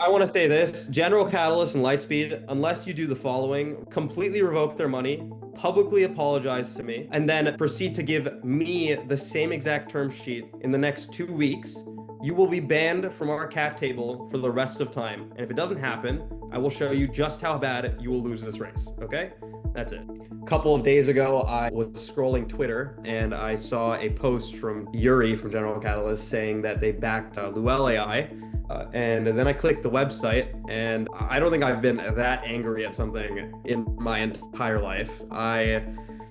I want to say this, General Catalyst and Lightspeed, unless you do the following, completely revoke their money, publicly apologize to me, and then proceed to give me the same exact term sheet in the next 2 weeks, you will be banned from our cap table for the rest of time. And if it doesn't happen, I will show you just how bad you will lose this race. Okay? That's it. A couple of days ago, I was scrolling Twitter and I saw a post from Yuri from General Catalyst saying that they backed Luel AI. And then I clicked the website, and I don't think I've been that angry at something in my entire life. I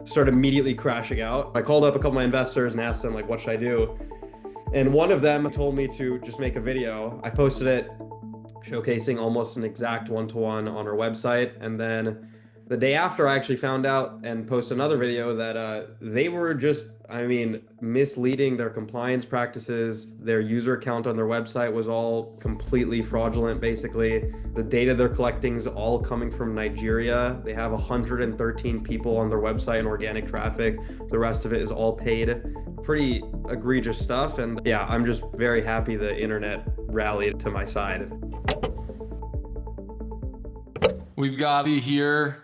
started immediately crashing out. I called up a couple of my investors and asked them, like, what should I do? And one of them told me to just make a video. I posted it showcasing almost an exact one-to-one on our website. And then the day after, I actually found out and posted another video that they were just, misleading their compliance practices. Their user account on their website was all completely fraudulent, basically. The data they're collecting is all coming from Nigeria. They have 113 people on their website in organic traffic. The rest of it is all paid. Pretty egregious stuff. And yeah, I'm just very happy the internet rallied to my side. We've got Avi here,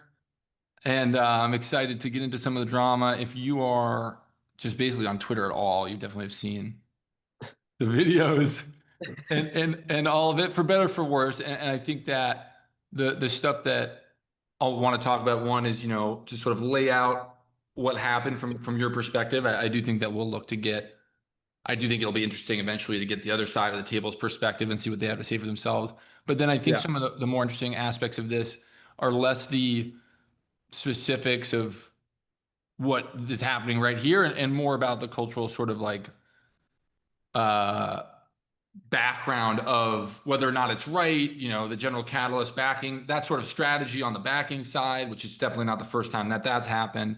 and I'm excited to get into some of the drama. If you are just basically on Twitter at all, you definitely have seen the videos and all of it, for better or for worse. And I think that the stuff that I'll want to talk about, one is, to sort of lay out what happened from your perspective. I do think that we'll look to get, I do think it'll be interesting eventually to get the other side of the table's perspective and see what they have to say for themselves. But then I think some of the more interesting aspects of this are less the specifics of what is happening right here and more about the cultural sort of like background of whether or not it's right, the general catalyst backing, that sort of strategy on the backing side, which is definitely not the first time that that's happened.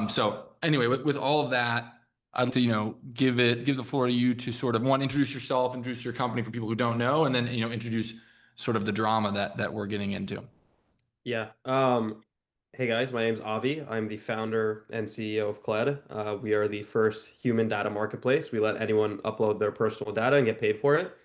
So anyway, with all of that, I'd like to, give the floor to you to sort of, one, introduce yourself, introduce your company for people who don't know, and then, introduce sort of the drama that we're getting into. Yeah. Hey guys, my name's Avi. I'm the founder and CEO of Klud. We are the first human data marketplace. We let anyone upload their personal data and get paid for it.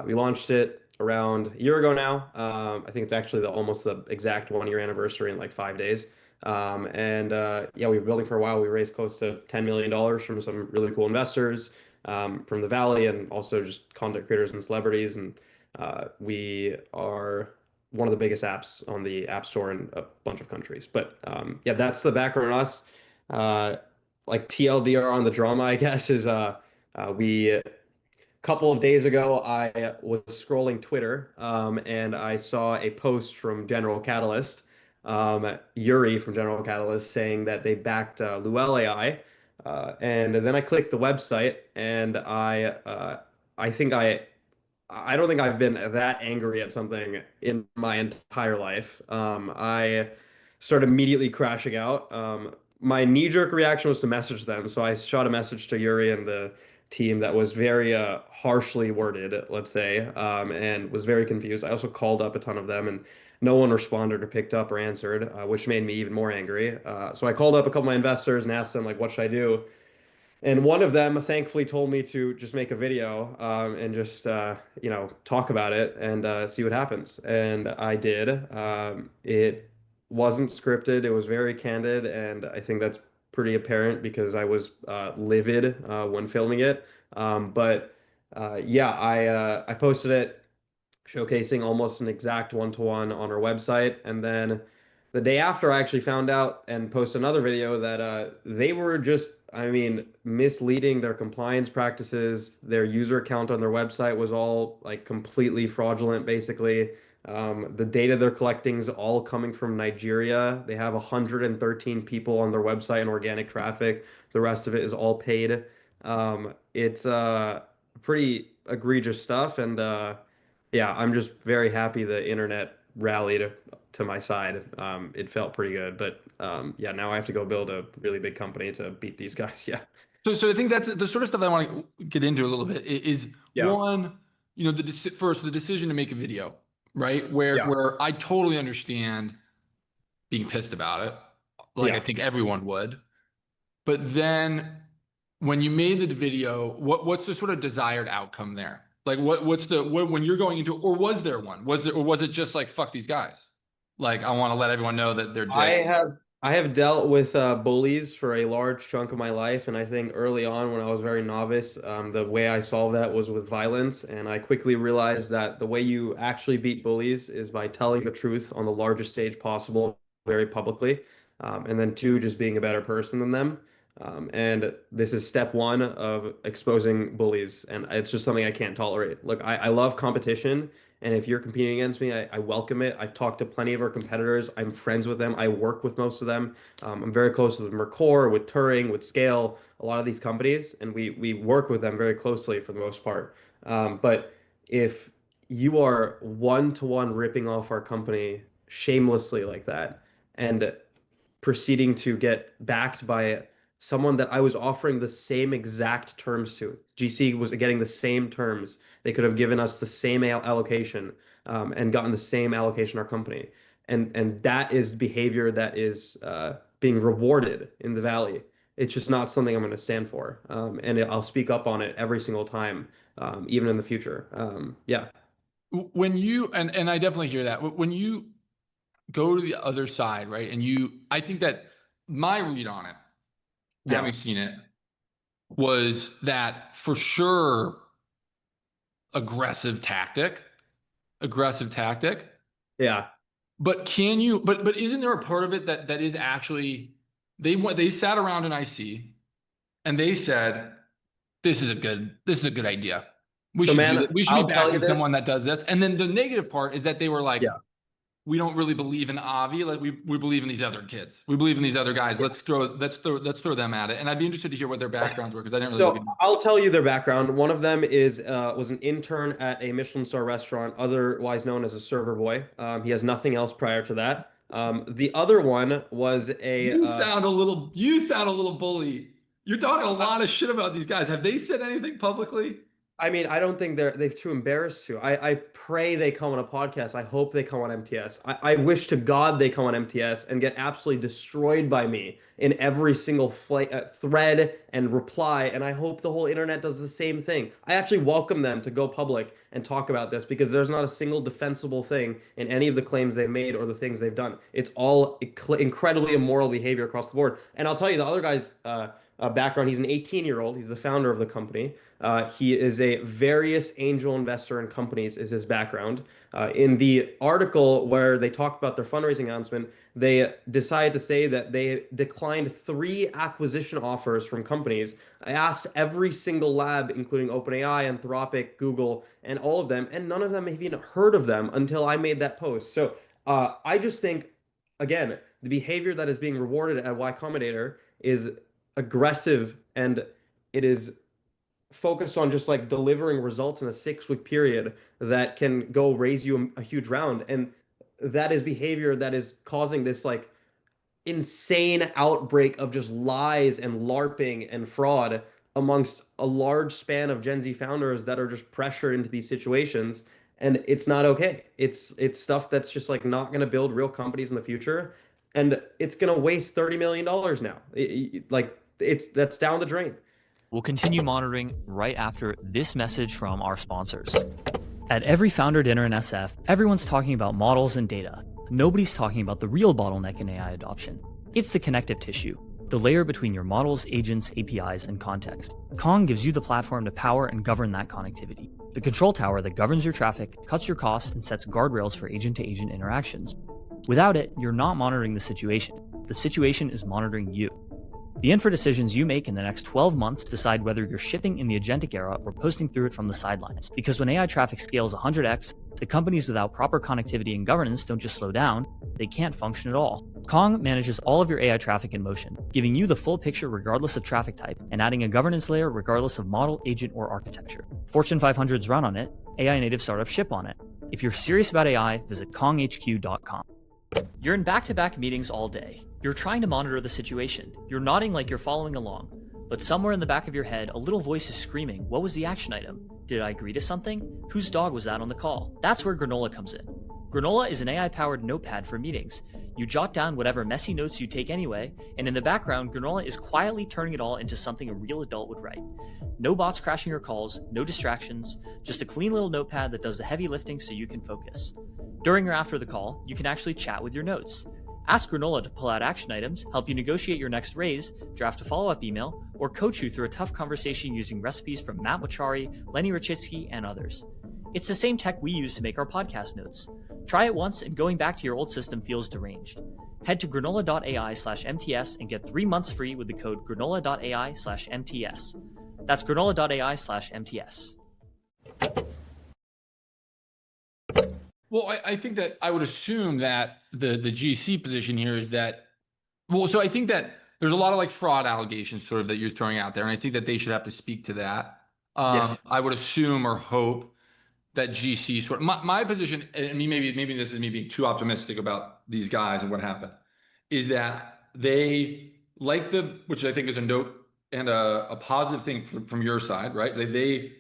We launched it around a year ago now. I think it's actually almost the exact 1 year anniversary in like 5 days. Yeah, we've been building for a while. We raised close to $10 million from some really cool investors from the Valley and also just content creators and celebrities. And we are one of the biggest apps on the App Store in a bunch of countries. But yeah, that's the background on us. Like TLDR on the drama, I guess, is we couple of days ago, I was scrolling Twitter and I saw a post from General Catalyst, Yuri from General Catalyst, saying that they backed Luel AI. And then I clicked the website and I think I don't think I've been that angry at something in my entire life. I started immediately crashing out. My knee-jerk reaction was to message them. So I shot a message to Yuri and the team that was very harshly worded, let's say, and was very confused. I also called up a ton of them, and no one responded or picked up or answered, which made me even more angry. So I called up a couple of my investors and asked them, like, what should I do? And one of them thankfully told me to just make a video and just talk about it and see what happens. And I did. It wasn't scripted. It was very candid, and I think that's pretty apparent because I was livid when filming it. Yeah, I posted it showcasing almost an exact one-to-one on our website, and then the day after, I actually found out and posted another video that they were just, misleading their compliance practices. Their user account on their website was all like completely fraudulent, basically. The data they're collecting is all coming from Nigeria. They have 113 people on their website in organic traffic. The rest of it is all paid. It's pretty egregious stuff, and yeah, I'm just very happy the internet rallied to my side. It felt pretty good, but yeah, now I have to go build a really big company to beat these guys. Yeah. So I think that's the sort of stuff I want to get into a little bit is Yeah. one, first the decision to make a video, right? Where Yeah. where I totally understand being pissed about it, like I Yeah. think everyone would. But then when you made the video, what's the sort of desired outcome there? Like when you're going into, or was there one? Or was it just like, fuck these guys? Like, I want to let everyone know that they're I dicks. have I have dealt with bullies for a large chunk of my life, and I think early on when I was very novice, the way I solved that was with violence, and I quickly realized that the way you actually beat bullies is by telling the truth on the largest stage possible, very publicly, and then two, just being a better person than them. And this is step one of exposing bullies, and it's just something I can't tolerate. Look, I love competition. And if you're competing against me, I welcome it. I've talked to plenty of our competitors. I'm friends with them. I work with most of them. I'm very close with Mercor, with Turing, with Scale, a lot of these companies, and we work with them very closely for the most part. But if you are one-to-one ripping off our company shamelessly like that, and proceeding to get backed by someone that I was offering the same exact terms to. GC was getting the same terms. They could have given us the same allocation and gotten the same allocation in our company. And that is behavior that is being rewarded in the Valley. It's just not something I'm going to stand for. And I'll speak up on it every single time, even in the future. Yeah. When you, and I definitely hear that. When you go to the other side, right? I think that my read on it, Yeah. having seen it, was that for sure aggressive tactic, aggressive tactic. Yeah. But can you? But isn't there a part of it that is actually they sat around in IC and they said this is a good idea. We So, should do man, that. We should be I'll tell you backing this. someone that does this. And then the negative part is that they were like, Yeah. we don't really believe in Avi. Like we believe in these other kids. We believe in these other guys. Let's throw them at it. And I'd be interested to hear what their backgrounds were because I didn't really look So into. I'll tell you their background. One of them is was an intern at a Michelin star restaurant, otherwise known as a server boy. He has nothing else prior to that. The other one was a You sound a little bully. You're talking a lot of shit about these guys. Have they said anything publicly? I mean, I don't think they're too embarrassed to. I pray they come on a podcast. I hope they come on MTS. I wish to God they come on MTS and get absolutely destroyed by me in every single thread and reply. And I hope the whole internet does the same thing. I actually welcome them to go public and talk about this because there's not a single defensible thing in any of the claims they've made or the things they've done. It's all incredibly immoral behavior across the board. And I'll tell you, the other guy's background, he's an 18-year-old. He's the founder of the company. He is a various angel investor in companies is his background. In the article where they talked about their fundraising announcement, they decided to say that they declined three acquisition offers from companies. I asked every single lab, including OpenAI, Anthropic, Google, and all of them, and none of them have even heard of them until I made that post. So I just think, again, the behavior that is being rewarded at Y Combinator is aggressive and it is focused on just like delivering results in a 6 week period that can go raise you a huge round. And that is behavior that is causing this like insane outbreak of just lies and LARPing and fraud amongst a large span of Gen Z founders that are just pressured into these situations. And it's not okay. It's stuff that's just like not going to build real companies in the future. And it's going to waste $30 million now. Like that's down the drain. We'll continue monitoring right after this message from our sponsors. At every founder dinner in SF, everyone's talking about models and data. Nobody's talking about the real bottleneck in AI adoption. It's the connective tissue, the layer between your models, agents, APIs, and context. Kong gives you the platform to power and govern that connectivity. The control tower that governs your traffic, cuts your costs, and sets guardrails for agent-to-agent interactions. Without it, you're not monitoring the situation. The situation is monitoring you. The infra decisions you make in the next 12 months decide whether you're shipping in the agentic era or posting through it from the sidelines. Because when AI traffic scales 100x, the companies without proper connectivity and governance don't just slow down, they can't function at all. Kong manages all of your AI traffic in motion, giving you the full picture regardless of traffic type, and adding a governance layer regardless of model, agent, or architecture. Fortune 500s run on it, AI native startups ship on it. If you're serious about AI, visit konghq.com. You're in back-to-back meetings all day. You're trying to monitor the situation. You're nodding like you're following along. But somewhere in the back of your head, a little voice is screaming, what was the action item? Did I agree to something? Whose dog was that on the call? That's where Granola comes in. Granola is an AI-powered notepad for meetings. You jot down whatever messy notes you take anyway, and in the background, Granola is quietly turning it all into something a real adult would write. No bots crashing your calls, no distractions, just a clean little notepad that does the heavy lifting so you can focus. During or after the call, you can actually chat with your notes. Ask Granola to pull out action items, help you negotiate your next raise, draft a follow-up email, or coach you through a tough conversation using recipes from Matt Mochari, Lenny Rachitsky, and others. It's the same tech we use to make our podcast notes. Try it once and going back to your old system feels deranged. Head to granola.ai/MTS and get 3 months free with the code granola.ai/MTS. That's granola.ai/MTS. Well, I think that I would assume that the GC position here is that, well, so I think that there's a lot of like fraud allegations sort of that you're throwing out there, and I think that they should have to speak to that. Yes. I would assume or hope that GC sort of my position, and maybe this is me being too optimistic about these guys and what happened, is that they like which I think is a note and a positive thing from your side, right? They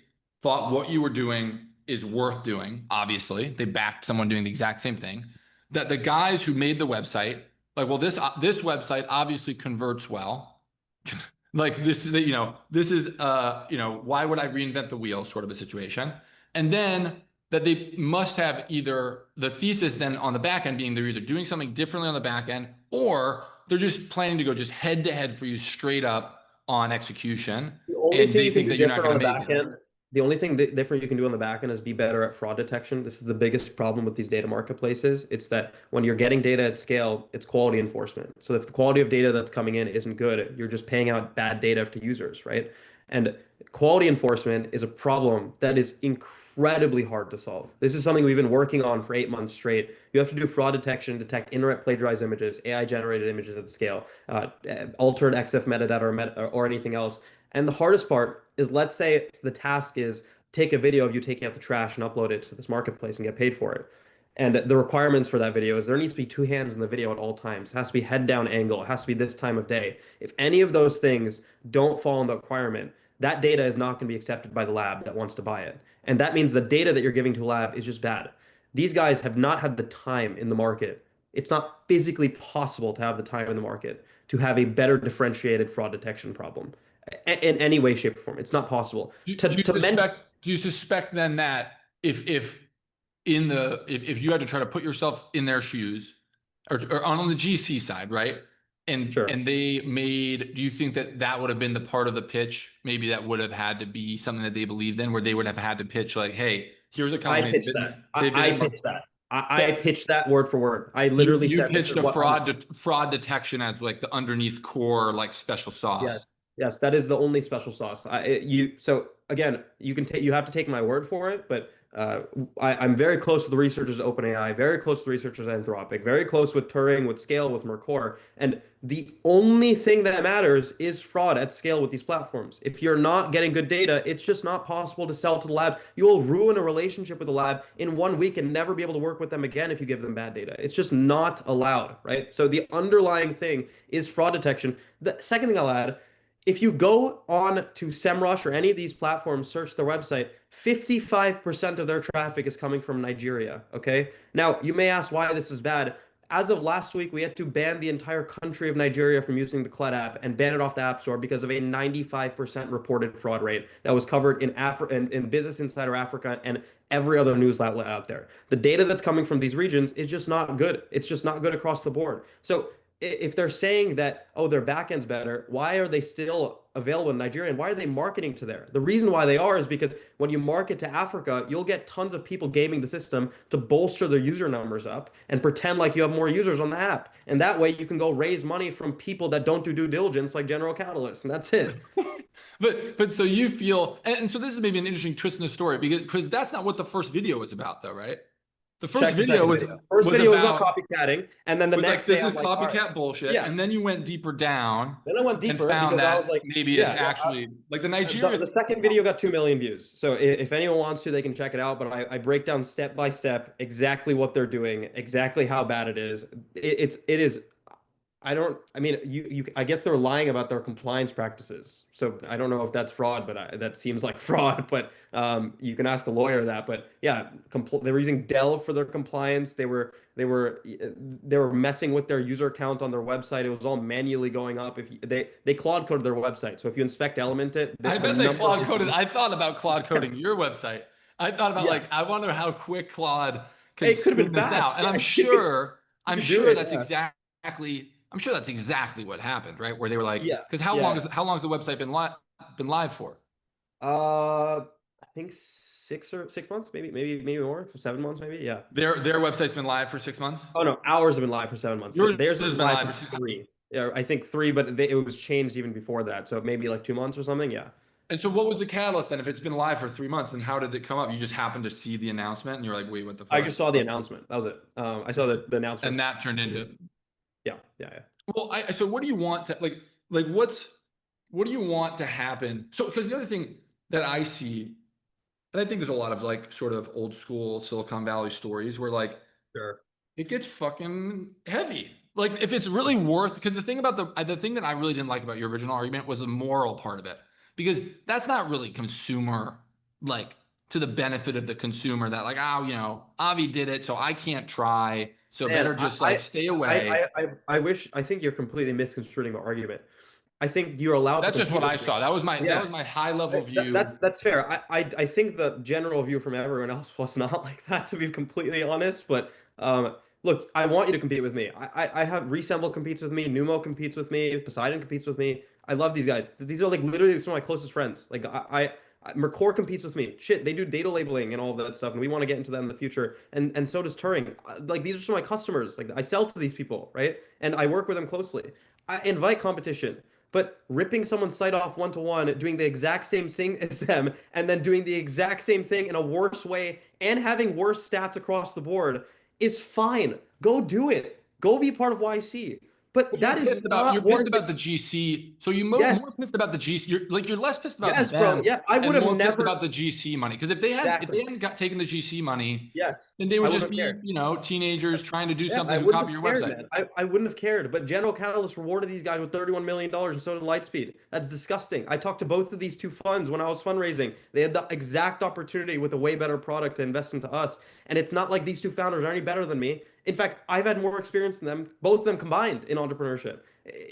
thought what you were doing is worth doing. Obviously, they backed someone doing the exact same thing. That the guys who made the website, like, well, this website obviously converts well. Like this, this is why would I reinvent the wheel sort of a situation. And then that they must have either the thesis then on the back end being they're either doing something differently on the back end, or they're just planning to go just head to head for you straight up on execution. The only And thing they you can think do that you're not different on going the to make back it. end, the only thing different you can do on the back end is be better at fraud detection. This is the biggest problem with these data marketplaces. It's that when you're getting data at scale, it's quality enforcement. So if the quality of data that's coming in isn't good, you're just paying out bad data to users, right? And quality enforcement is a problem that is incredibly hard to solve. This is something we've been working on for 8 months straight. You have to do fraud detection, detect internet plagiarized images, AI generated images at scale, altered XF metadata or anything else. And the hardest part is, let's say the task is take a video of you taking out the trash and upload it to this marketplace and get paid for it. And the requirements for that video is there needs to be two hands in the video at all times. It has to be head down angle. It has to be this time of day. If any of those things don't fall in the requirement, that data is not going to be accepted by the lab that wants to buy it. And that means the data that you're giving to a lab is just bad. These guys have not had the time in the market. It's not physically possible to have the time in the market to have a better differentiated fraud detection problem in any way, shape, or form. It's not possible. Do you suspect then that if you had to try to put yourself in their shoes, or on the GC side, right? And Sure. and they made, do you think that would have been the part of the pitch? Maybe that would have had to be something that they believed in, where they would have had to pitch like, hey, here's a company. I pitched that. I pitched that. I pitched that word for word. I literally You said this pitched is a what fraud detection as like the underneath core, like special sauce. Yes, yes, that is the only special sauce. So again, you have to take my word for it, but I'm very close to the researchers at OpenAI, very close to the researchers at Anthropic, very close with Turing, with Scale, with Mercor, and the only thing that matters is fraud at scale with these platforms. If you're not getting good data, it's just not possible to sell to the labs. You will ruin a relationship with the lab in 1 week and never be able to work with them again if you give them bad data. It's just not allowed, right? So the underlying thing is fraud detection. The second thing I'll add, if you go on to SEMrush or any of these platforms, search their website, 55% of their traffic is coming from Nigeria. Okay. Now, you may ask why this is bad. As of last week, we had to ban the entire country of Nigeria from using the Klud app and ban it off the App Store because of a 95% reported fraud rate that was covered in Business Insider Africa and every other news outlet out there. The data that's coming from these regions is just not good. It's just not good across the board. So if they're saying that, oh, their backend's better, why are they still available in Nigeria? And why are they marketing to there? The reason why they are is because when you market to Africa, you'll get tons of people gaming the system to bolster their user numbers up and pretend like you have more users on the app. And that way you can go raise money from people that don't do due diligence like General Catalyst. And that's it. But so you feel, and so this is maybe an interesting twist in the story, because that's not what the first video was about, though, right? The first video was about copycatting, and then the next this day is copycat bullshit. Yeah. And then you went deeper down. Then I went deeper and found because that I was like, maybe it's actually like the Nigerian. The second video got 2 million views. So if anyone wants to, they can check it out. But I break down step by step exactly what they're doing, exactly how bad it is. It is. I mean, I guess they're lying about their compliance practices. So I don't know if that's fraud, but that seems like fraud. But you can ask a lawyer that. But yeah, they were using Dell for their compliance. They were messing with their user count on their website. It was all manually going up. If you, they Claude coded their website. So if you inspect Element it, I the bet they number Claude of coded. I thought about Claude coding your website. I thought about yeah, like, I wonder how quick Claude could it could have spin been this out. fast. And Yeah, you I'm could do sure it. that's Yeah, exactly what happened, right? Where they were like, yeah, because yeah. how long has the website been live for? I think 6 months, maybe more, 7 months, maybe. Yeah. Their website's been live for 6 months. Oh no, ours have been live for 7 months. Yours Theirs has is been live live for for 3. Yeah, I think 3, but it was changed even before that. So maybe like 2 months or something. Yeah. And so what was the catalyst then? If it's been live for 3 months, then how did it come up? You just happened to see the announcement and you're like, wait, what the I fuck? just saw the announcement. That was it. I saw the announcement. And that turned into, Yeah, yeah, yeah. well, so what do you want to what do you want to happen? So, because the other thing that I see, and I think there's a lot of like sort of old school Silicon Valley stories where like Sure. it gets fucking heavy. Like if it's really worth, because the thing about the thing that I really didn't like about your original argument was the moral part of it, because that's not really consumer, like to the benefit of the consumer that like, oh, Avi did it, so I can't try. So Man, better just like stay away. I think you're completely misconstruing my argument. I think you're allowed to That's just compete what I with me. saw. That was Yeah. my high level view. That's fair. I think the general view from everyone else was not like that, to be completely honest. But look, I want you to compete with me. I have Resemble competes with me, Numo competes with me, Poseidon competes with me. I love these guys. These are like literally some of my closest friends. Like Mercor competes with me. Shit, they do data labeling and all of that stuff, and we want to get into that in the future. And so does Turing. Like these are some of my customers. Like I sell to these people, right? And I work with them closely. I invite competition. But ripping someone's site off one-to-one, doing the exact same thing as them, and then doing the exact same thing in a worse way and having worse stats across the board is fine. Go do it. Go be part of YC. But But you're that is pissed about not warranted. the GC. So you more Yes. pissed about the GC. You're less pissed about Yes, bro. them Yeah, I would and have more pissed never. about the GC money. Because if they Exactly. hadn't got taken the GC money, Yes. then they I would wouldn't just have cared. be, teenagers trying to do Yeah, I something who wouldn't copy have your cared, website. man. I wouldn't have cared. But General Catalyst rewarded these guys with $31 million, and so did Lightspeed. That's disgusting. I talked to both of these two funds when I was fundraising. They had the exact opportunity with a way better product to invest into us. And it's not like these two founders are any better than me. In fact, I've had more experience than them, both of them combined in entrepreneurship.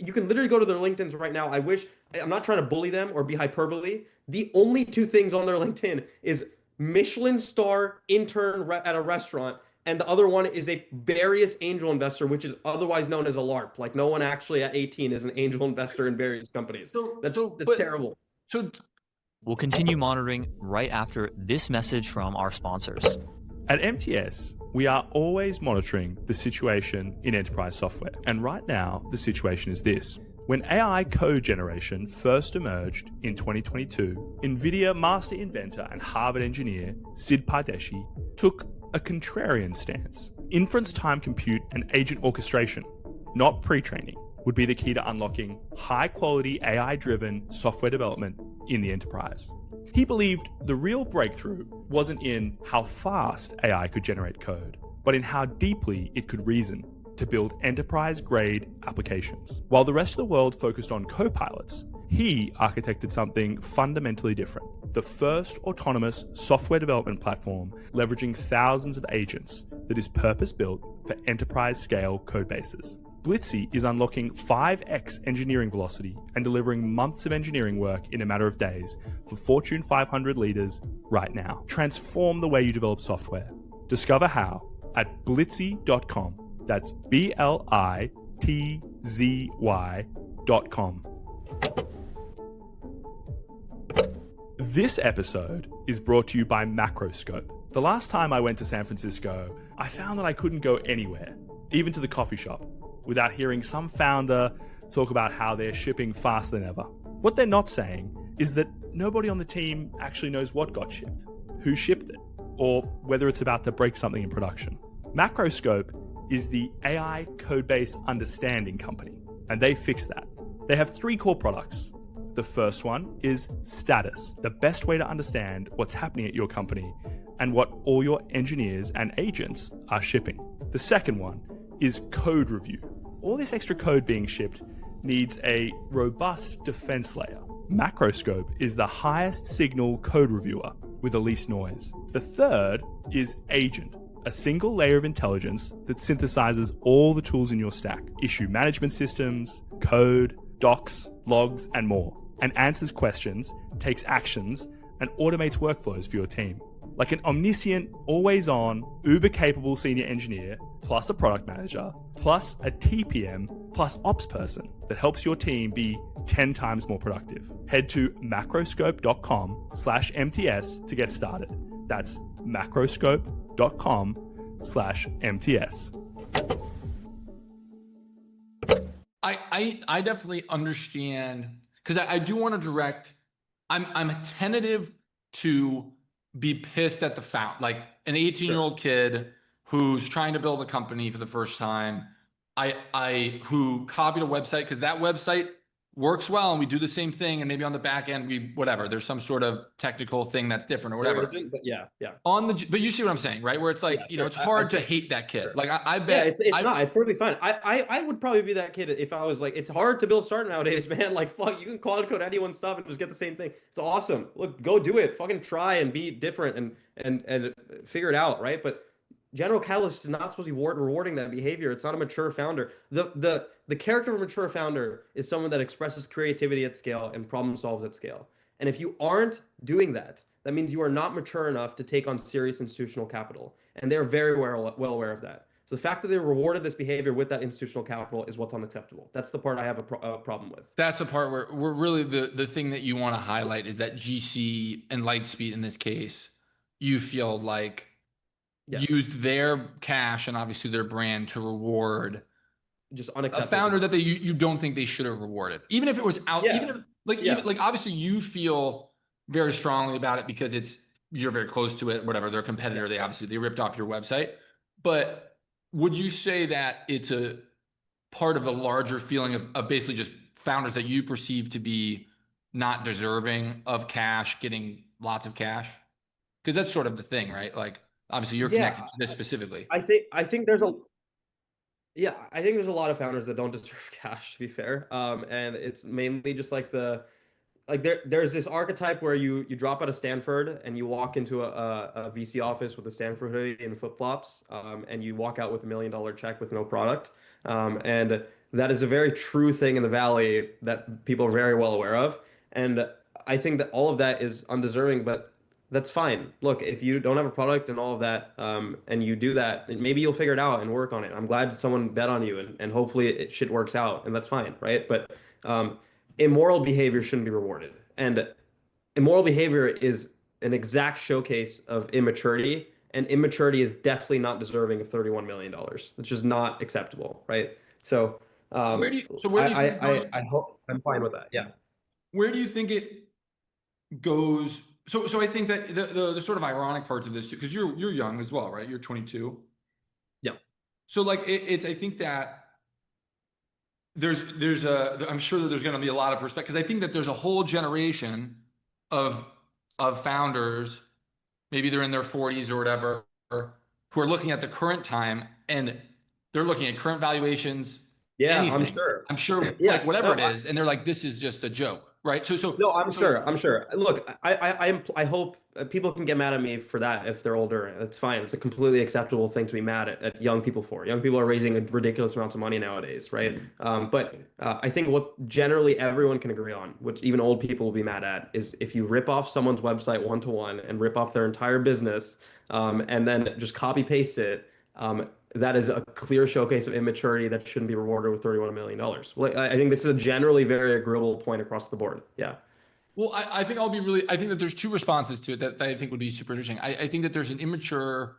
You can literally go to their LinkedIn's right now. I'm not trying to bully them or be hyperbole. The only two things on their LinkedIn is Michelin star intern at a restaurant, and the other one is a various angel investor, which is otherwise known as a LARP. Like no one actually at 18 is an angel investor in various companies. That's terrible. So We'll continue monitoring right after this message from our sponsors. At MTS, we are always monitoring the situation in enterprise software. And right now, the situation is this. When AI code generation first emerged in 2022, NVIDIA master inventor and Harvard engineer Sid Pardeshi took a contrarian stance. Inference time compute and agent orchestration, not pre-training, would be the key to unlocking high-quality AI-driven software development in the enterprise. He believed the real breakthrough wasn't in how fast AI could generate code, but in how deeply it could reason to build enterprise-grade applications. While the rest of the world focused on copilots, he architected something fundamentally different. The first autonomous software development platform leveraging thousands of agents that is purpose-built for enterprise-scale codebases. Blitzy is unlocking 5x engineering velocity and delivering months of engineering work in a matter of days for Fortune 500 leaders right now. Transform the way you develop software. Discover how at blitzy.com. That's BLITZY.com. This episode is brought to you by Macroscope. The last time I went to San Francisco, I found that I couldn't go anywhere, even to the coffee shop, without hearing some founder talk about how they're shipping faster than ever. What they're not saying is that nobody on the team actually knows what got shipped, who shipped it, or whether it's about to break something in production. Macroscope is the AI codebase understanding company, and they fix that. They have 3 core products. The first one is Status, the best way to understand what's happening at your company and what all your engineers and agents are shipping. The second one is Code Review, all this extra code being shipped needs a robust defense layer. Macroscope is the highest signal code reviewer with the least noise. The third is Agent, a single layer of intelligence that synthesizes all the tools in your stack, issue management systems, code, docs, logs, and more, and answers questions, takes actions, and automates workflows for your team. Like an omniscient, always-on, uber-capable senior engineer, plus a product manager, plus a TPM, plus ops person that helps your team be 10 times more productive. Head to macroscope.com/MTS to get started. That's macroscope.com/MTS. I definitely understand, because I do want to direct. I'm tentative to be pissed at the like an 18-year-old kid who's trying to build a company for the first time. Who copied a website because that website works well and we do the same thing, and maybe on the back end there's some sort of technical thing that's different or whatever. There isn't, but yeah. But you see what I'm saying, right? Where it's like, Sure. it's hard to hate that kid. Sure. Like I bet. It's not. It's perfectly fine. I would probably be that kid if I was like, it's hard to build start nowadays, man. Like, fuck, you can Cloud code anyone's stuff and just get the same thing. It's awesome. Look, go do it. Fucking try and be different and figure it out, right? But General Catalyst is not supposed to be rewarding that behavior. It's not a mature founder. The character of a mature founder is someone that expresses creativity at scale and problem solves at scale. And if you aren't doing that, that means you are not mature enough to take on serious institutional capital. And they're very well aware of that. So the fact that they rewarded this behavior with that institutional capital is what's unacceptable. That's the part I have a problem with. That's the part where we're really the thing that you want to highlight is that GC and Lightspeed in this case, you feel like used their cash and obviously their brand to reward just unacceptable. A founder that you don't think they should have rewarded, even if it was out. Even if even obviously you feel very strongly about it because you're very close to it. Whatever, their competitor, they ripped off your website. But would you say that it's a part of the larger feeling of basically just founders that you perceive to be not deserving of cash, getting lots of cash? Because that's sort of the thing, right? Like, obviously you're connected to this specifically. I think there's a lot of founders that don't deserve cash, to be fair. And it's mainly just like there's this archetype where you drop out of Stanford and you walk into a VC office with a Stanford hoodie and flip-flops, and you walk out with $1 million check with no product. And that is a very true thing in the Valley that people are very well aware of. And I think that all of that is undeserving, but that's fine. Look, if you don't have a product and all of that, and you do that, maybe you'll figure it out and work on it. I'm glad someone bet on you, and hopefully shit works out, and that's fine, right? But immoral behavior shouldn't be rewarded. And immoral behavior is an exact showcase of immaturity, and immaturity is definitely not deserving of $31 million. It's just not acceptable, right? So where do you think I hope I'm fine with that. Yeah. Where do you think it goes? So I think that the sort of ironic parts of this, because you're young as well, right? You're 22. Yeah. So like I think that I'm sure that there's going to be a lot of perspective, because I think that there's a whole generation of founders, maybe they're in their 40s or whatever, who are looking at the current time and they're looking at current valuations. Yeah, anything. I'm sure like whatever it is, and they're like, this is just a joke. Right. No, I'm sure. Look, I hope people can get mad at me for that if they're older. That's fine. It's a completely acceptable thing to be mad at young people for. Young people are raising ridiculous amounts of money nowadays, right? But I think what generally everyone can agree on, which even old people will be mad at, is if you rip off someone's website one-to-one and rip off their entire business, and then just copy paste it, that is a clear showcase of immaturity that shouldn't be rewarded with $31 million. Well, I think this is a generally very agreeable point across the board. Yeah. Well, I think I think that there's two responses to it that I think would be super interesting. I think that there's an immature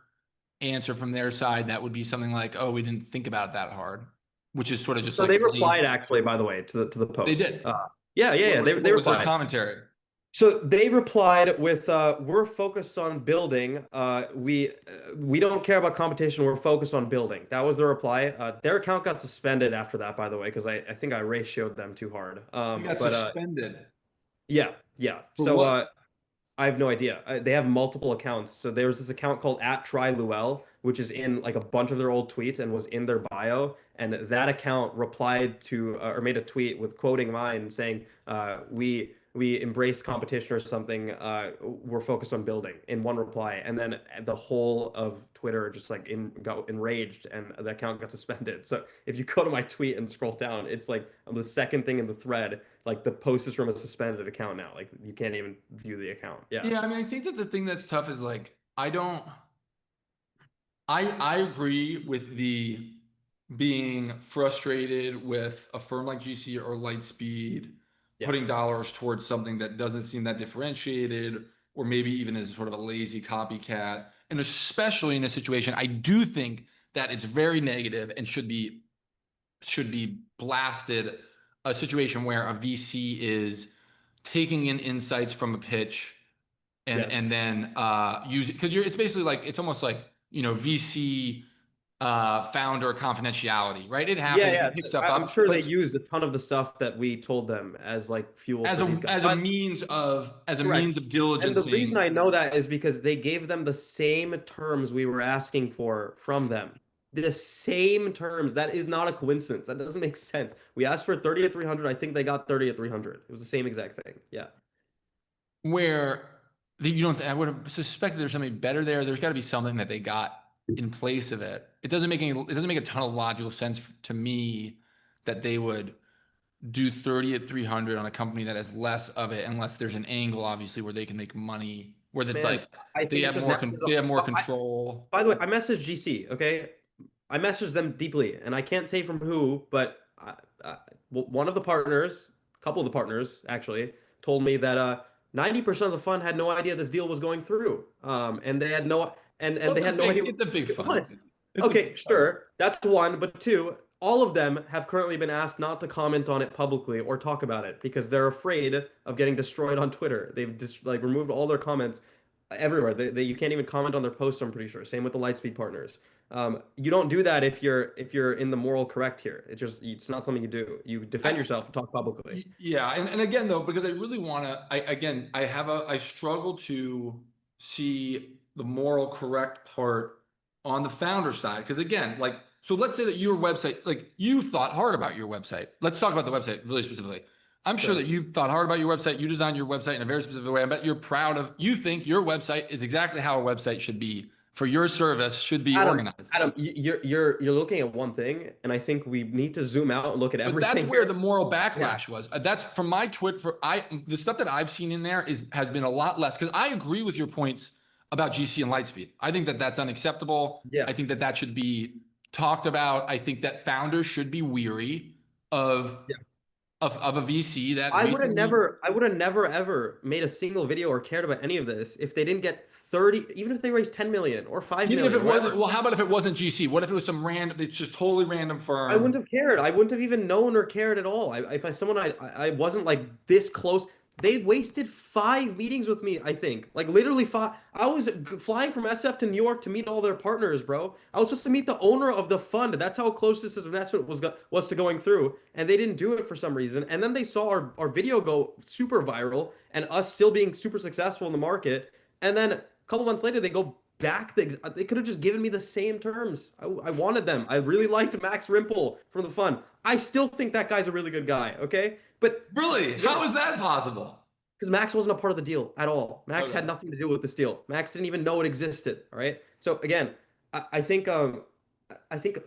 answer from their side that would be something like, oh, we didn't think about that hard, which is sort of just so like. They replied actually, by the way, to the post. They did. Yeah. They replied. Their commentary. So they replied with, "We're focused on building. We don't care about competition. We're focused on building." That was the reply. Their account got suspended after that, by the way, because I think I ratioed them too hard. Got suspended. Yeah. So I have no idea. They have multiple accounts. So there's this account called @TryLuel. which is in like a bunch of their old tweets and was in their bio. And that account replied to or made a tweet with quoting mine saying, we embrace competition or something. We're focused on building in one reply. And then the whole of Twitter just like got enraged and the account got suspended. So if you go to my tweet and scroll down, it's like the second thing in the thread. Like the post is from a suspended account now. Like you can't even view the account. Yeah. Yeah, I mean, I think that the thing that's tough is like I agree with the being frustrated with a firm like GC or Lightspeed putting dollars towards something that doesn't seem that differentiated, or maybe even as sort of a lazy copycat. And especially in a situation, I do think that it's very negative and should be blasted. A situation where a VC is taking in insights from a pitch and then use it, because it's basically like, it's almost like, VC founder confidentiality, right? It happens. Yeah, They pick stuff I'm up, sure they but used a ton of the stuff that we told them as like fuel as for these guys. a means of Correct. diligencing. And the reason I know that is because they gave them the same terms we were asking for from them. The same terms. That is not a coincidence. That doesn't make sense. We asked for 30 at 300. I think they got 30 at 300. It was the same exact thing. Yeah. Where I would have suspected there's something better there. There's got to be something that they got in place of it. It doesn't make a ton of logical sense to me that they would do 30 at 300 on a company that has less of it, unless there's an angle, obviously, where they can make money, where that's Man, like I they think have more control. By the way, I messaged GC, okay? I messaged them deeply, and I can't say from who, but one of the partners, a couple of the partners actually, told me that 90% of the fund had no idea this deal was going through. And they had no they had no idea. It's a big fund. Okay, sure. That's one, but two, all of them have currently been asked not to comment on it publicly or talk about it because they're afraid of getting destroyed on Twitter. They've just like removed all their comments everywhere. You can't even comment on their posts, I'm pretty sure. Same with the Lightspeed partners. You don't do that if you're in the moral correct here. It's not something you do. You defend yourself and talk publicly. Yeah, and again though, because I really want to, I struggle to see the moral correct part on the founder side. Because again, like, so let's say that your website, like you thought hard about your website. Let's talk about the website really specifically. I'm sure that you thought hard about your website. You designed your website in a very specific way. I bet you're proud of, you think your website is exactly how a website should be for your service, should be organized. Adam, you're looking at one thing, and I think we need to zoom out and look at everything. But that's where the moral backlash was. That's from my tweet. The stuff that I've seen in there has been a lot less, because I agree with your points about GC and Lightspeed. I think that that's unacceptable. Yeah. I think that that should be talked about. I think that founders should be weary of a VC that I would have never ever made a single video or cared about any of this if they didn't get 30, even if they raised 10 million or 5 million. Even if it wasn't, well, how about if it wasn't GC? What if it was some random, it's just totally random firm? I wouldn't have cared. I wouldn't have even known or cared at all. If I wasn't like this close. They wasted 5 meetings with me, I think. Like literally 5. I was flying from SF to New York to meet all their partners, bro. I was supposed to meet the owner of the fund. That's how close this investment was to going through. And they didn't do it for some reason. And then they saw our video go super viral and us still being super successful in the market. And then a couple months later, they go back. They could have just given me the same terms. I wanted them. I really liked Max Rimple from the fund. I still think that guy's a really good guy, okay? But really, how is that possible? Because Max wasn't a part of the deal at all. Max had nothing to do with this deal. Max didn't even know it existed. All right. So again, I think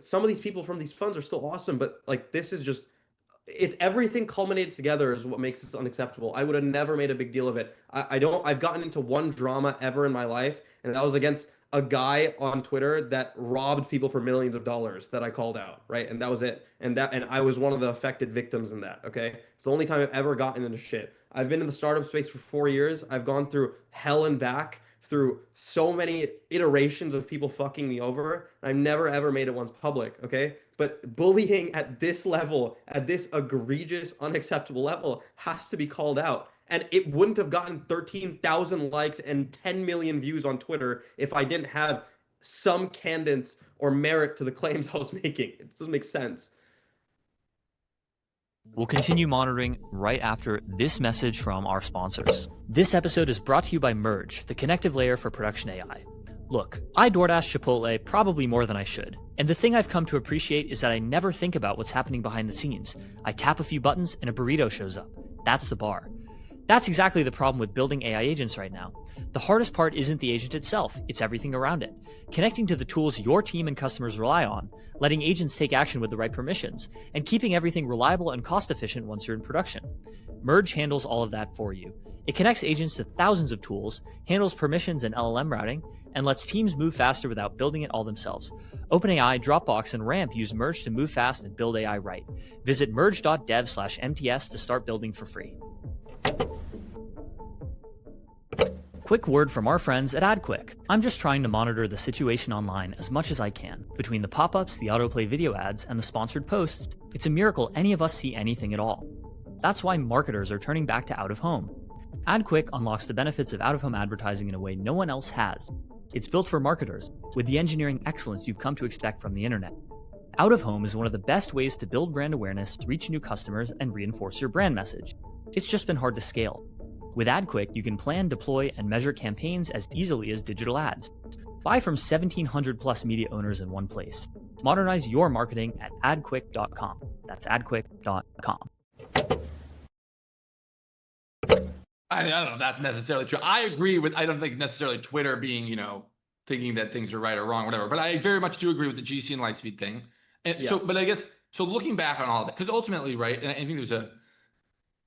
some of these people from these funds are still awesome, but like this is just, it's everything culminated together is what makes this unacceptable. I would have never made a big deal of it. I've gotten into one drama ever in my life, and that was against a guy on Twitter that robbed people for millions of dollars that I called out, right? And that was it. And I was one of the affected victims in that, okay? It's the only time I've ever gotten into shit. I've been in the startup space for 4 years. I've gone through hell and back through so many iterations of people fucking me over. I've never ever made it once public, okay? But bullying at this level, at this egregious, unacceptable level, has to be called out. And it wouldn't have gotten 13,000 likes and 10 million views on Twitter if I didn't have some cadence or merit to the claims I was making. It doesn't make sense. We'll continue monitoring right after this message from our sponsors. This episode is brought to you by Merge, the connective layer for production AI. Look, I DoorDash Chipotle probably more than I should, and the thing I've come to appreciate is that I never think about what's happening behind the scenes. I tap a few buttons and a burrito shows up. That's the bar. That's exactly the problem with building AI agents right now. The hardest part isn't the agent itself, it's everything around it. Connecting to the tools your team and customers rely on, letting agents take action with the right permissions, and keeping everything reliable and cost efficient once you're in production. Merge handles all of that for you. It connects agents to thousands of tools, handles permissions and LLM routing, and lets teams move faster without building it all themselves. OpenAI, Dropbox, and Ramp use Merge to move fast and build AI right. Visit merge.dev/MTS to start building for free. Quick word from our friends at AdQuick. I'm just trying to monitor the situation online as much as I can. Between the pop-ups, the autoplay video ads, and the sponsored posts, it's a miracle any of us see anything at all. That's why marketers are turning back to out-of-home. AdQuick unlocks the benefits of out-of-home advertising in a way no one else has. It's built for marketers, with the engineering excellence you've come to expect from the internet. Out-of-home is one of the best ways to build brand awareness, reach new customers, and reinforce your brand message. It's just been hard to scale. With AdQuick, you can plan, deploy, and measure campaigns as easily as digital ads. Buy from 1,700 plus media owners in one place. Modernize your marketing at adquick.com. That's adquick.com. I don't know if that's necessarily true. I agree with, I don't think necessarily Twitter being, thinking that things are right or wrong, whatever. But I very much do agree with the GC and Lightspeed thing. And Yeah. so, but I guess, so looking back on all that, because ultimately, right, and I think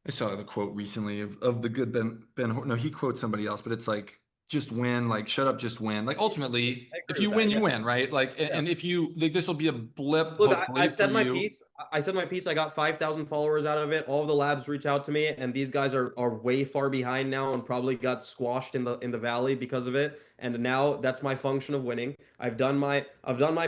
I saw the quote recently of the good Ben, no, he quotes somebody else, but it's like, just win, like, shut up, just win. Like, ultimately, if you win, you win, right? Like, and if you, like, this will be a blip, Look, hopefully, I've said for my you. piece. I said my piece. I got 5,000 followers out of it. All of the labs reach out to me, and these guys are way far behind now and probably got squashed in the valley because of it. And now that's my function of winning. I've done my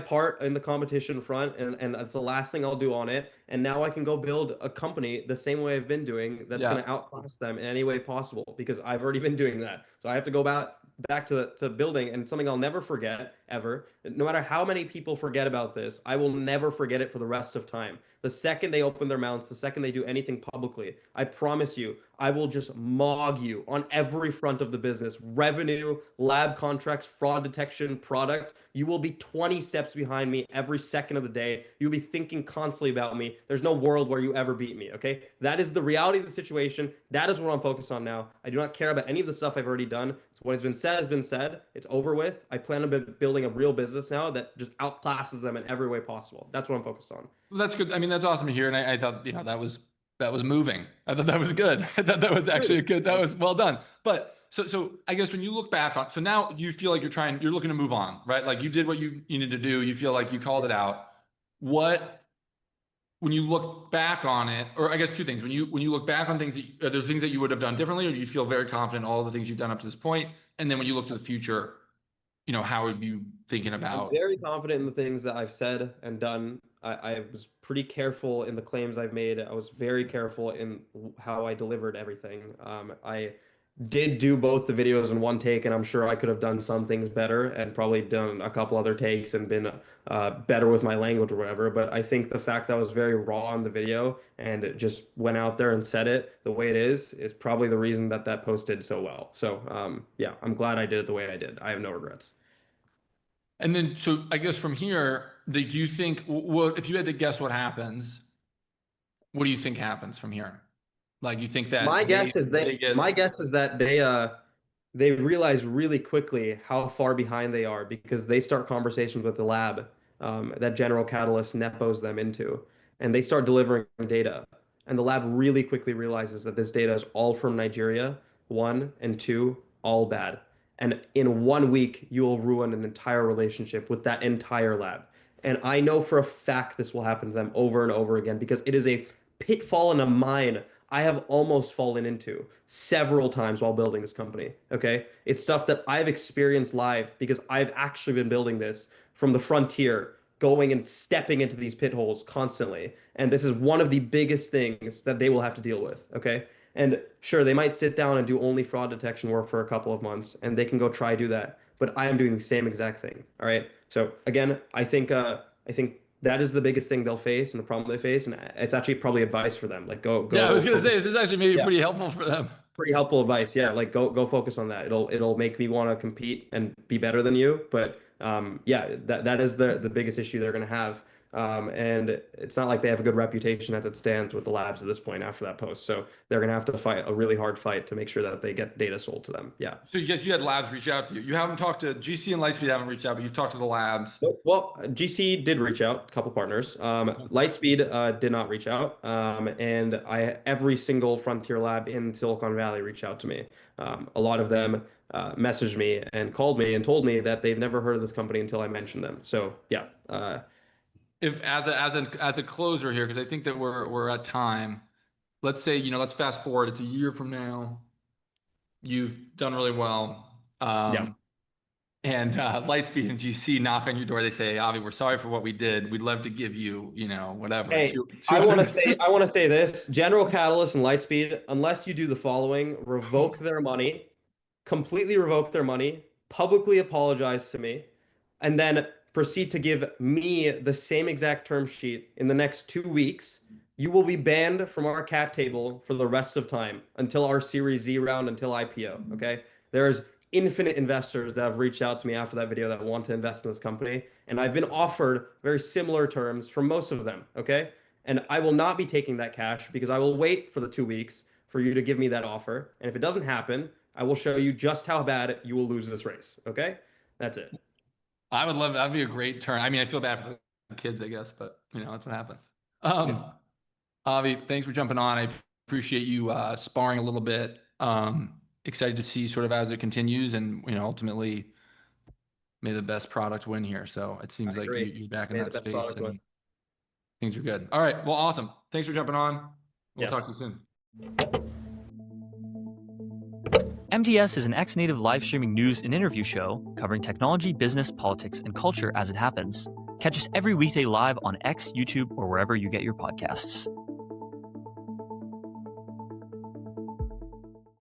part in the competition front, and that's the last thing I'll do on it. And now I can go build a company the same way I've been doing that's Yeah. going to outclass them in any way possible because I've already been doing that. So I have to go back to building, and something I'll never forget ever. No matter how many people forget about this, I will never forget it for the rest of time. The second they open their mouths, the second they do anything publicly, I promise you, I will just mog you on every front of the business. Revenue, lab contracts, fraud detection, product. You will be 20 steps behind me every second of the day. You'll be thinking constantly about me. There's no world where you ever beat me, okay? That is the reality of the situation. That is what I'm focused on now. I do not care about any of the stuff I've already done. So what has been said has been said. It's over with. I plan on building a real business now that just outclasses them in every way possible. That's what I'm focused on. Well, that's good. I mean, that's awesome to hear. And I thought, that was moving. I thought that was good. I thought that was actually that was well done. But so I guess when you look back on, so now you feel like you're looking to move on, right? Like you did what you needed to do. You feel like you called it out. When you look back on it, or I guess two things, when you look back on things, are there things that you would have done differently, or do you feel very confident in all the things you've done up to this point? And then when you look to the future, how are you thinking about? I'm very confident in the things that I've said and done. I was pretty careful in the claims I've made. I was very careful in how I delivered everything. I did do both the videos in one take, and I'm sure I could have done some things better and probably done a couple other takes and been better with my language or whatever. But I think the fact that I was very raw in the video and it just went out there and said it the way it is probably the reason that post did so well. So yeah, I'm glad I did it the way I did. I have no regrets. And then, so I guess from here, do you think, well, if you had to guess what happens, what do you think happens from here? Like, you think that My guess is that they realize really quickly how far behind they are because they start conversations with the lab that General Catalyst nepos them into, and they start delivering data. And the lab really quickly realizes that this data is all from Nigeria, one, and two, all bad. And in 1 week, you will ruin an entire relationship with that entire lab. And I know for a fact this will happen to them over and over again because it is a pitfall and a mine I have almost fallen into several times while building this company. Okay. It's stuff that I've experienced live because I've actually been building this from the frontier, going and stepping into these pit holes constantly. And this is one of the biggest things that they will have to deal with. Okay. And sure, they might sit down and do only fraud detection work for a couple of months and they can go try do that. But I am doing the same exact thing. All right. So again, I think that is the biggest thing they'll face and the problem they face, and it's actually probably advice for them. Like go. Yeah, I was gonna say this is actually maybe Yeah. pretty helpful for them. pretty helpful advice. Yeah, like go focus on that. It'll make me want to compete and be better than you. But yeah, that is the biggest issue they're going to have. And it's not like they have a good reputation as it stands with the labs at this point after that post. So they're going to have to fight a really hard fight to make sure that they get data sold to them. Yeah. So you had labs reach out to you. You haven't talked to GC and Lightspeed haven't reached out, but you've talked to the labs. Well, GC did reach out, a couple partners. Lightspeed did not reach out, and every single frontier lab in Silicon Valley reached out to me. A lot of them messaged me and called me and told me that they've never heard of this company until I mentioned them. So yeah, If as a closer here, because I think that we're at time. Let's say, let's fast forward. It's a year from now. You've done really well. Yeah. And Lightspeed and GC knock on your door. They say, Avi, we're sorry for what we did. We'd love to give you, whatever. Hey, I want to say this: General Catalyst and Lightspeed, unless you do the following, revoke their money, completely revoke their money, publicly apologize to me, and then proceed to give me the same exact term sheet in the next 2 weeks, you will be banned from our cap table for the rest of time until our Series Z round, until IPO. Okay. There's infinite investors that have reached out to me after that video that want to invest in this company. And I've been offered very similar terms from most of them. Okay. And I will not be taking that cash because I will wait for the 2 weeks for you to give me that offer. And if it doesn't happen, I will show you just how bad you will lose this race. Okay. That's it. I would love that'd be a great turn. I mean, I feel bad for the kids, I guess, but that's what happens. Avi, thanks for jumping on. I appreciate you sparring a little bit. Excited to see sort of as it continues, and ultimately, may the best product win here. So it seems like you're back in that space, and things are good. All right, well, awesome. Thanks for jumping on. We'll talk to you soon. MTS is an ex-native live streaming news and interview show covering technology, business, politics, and culture as it happens. Catch us every weekday live on X, YouTube, or wherever you get your podcasts.